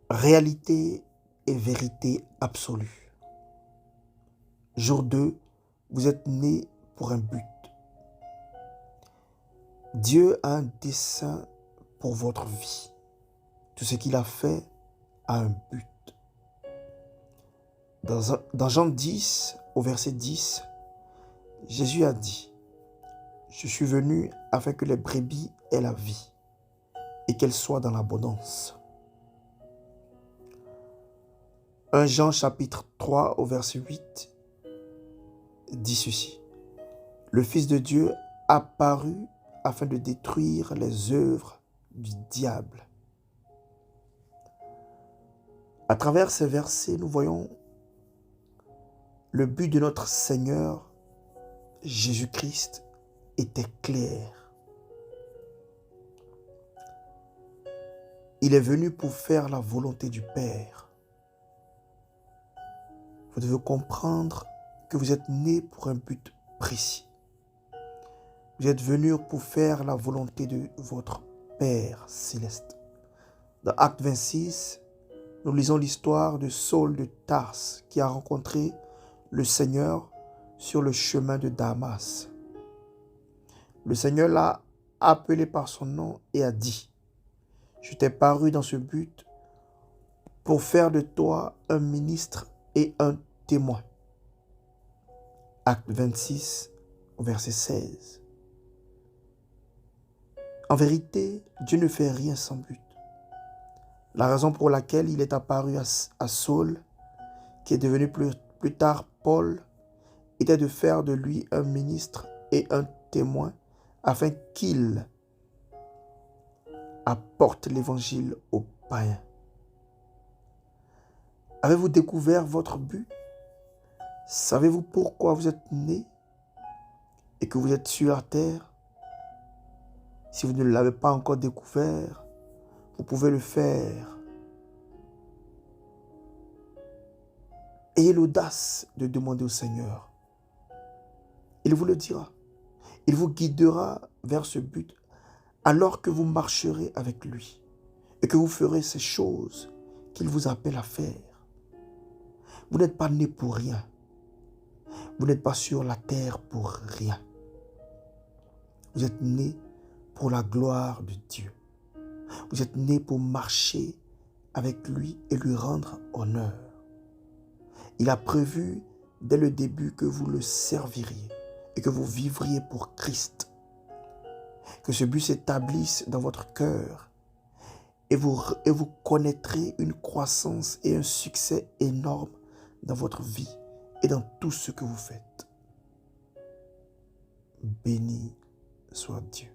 Réalité et vérité absolue. Jour 2, vous êtes né pour un but. Dieu a un dessein pour votre vie. Tout ce qu'il a fait a un but. Dans Jean 10, au verset 10, Jésus a dit, « Je suis venu afin que les brebis aient la vie et qu'elles soient dans l'abondance. » 1 Jean chapitre 3 au verset 8 dit ceci. Le Fils de Dieu apparut afin de détruire les œuvres du diable. À travers ces versets, nous voyons le but de notre Seigneur Jésus-Christ était clair. Il est venu pour faire la volonté du Père. Vous devez comprendre que vous êtes né pour un but précis. Vous êtes venu pour faire la volonté de votre Père céleste. Dans Acte 26, nous lisons l'histoire de Saul de Tarse qui a rencontré le Seigneur sur le chemin de Damas. Le Seigneur l'a appelé par son nom et a dit, « Je t'ai paru dans ce but pour faire de toi un ministre et un témoin. » Acte 26, verset 16. En vérité, Dieu ne fait rien sans but. La raison pour laquelle il est apparu à Saul, qui est devenu plus tard Paul, était de faire de lui un ministre et un témoin afin qu'il apporte l'évangile aux païens. Avez-vous découvert votre but? Savez-vous pourquoi vous êtes né et que vous êtes sur la terre? Si vous ne l'avez pas encore découvert, vous pouvez le faire. Ayez l'audace de demander au Seigneur. Il vous le dira. Il vous guidera vers ce but alors que vous marcherez avec lui et que vous ferez ces choses qu'il vous appelle à faire. Vous n'êtes pas né pour rien. Vous n'êtes pas sur la terre pour rien. Vous êtes né pour la gloire de Dieu. Vous êtes né pour marcher avec lui et lui rendre honneur. Il a prévu dès le début que vous le serviriez et que vous vivriez pour Christ. Que ce but s'établisse dans votre cœur et vous connaîtrez une croissance et un succès énorme dans votre vie et dans tout ce que vous faites. Béni soit Dieu.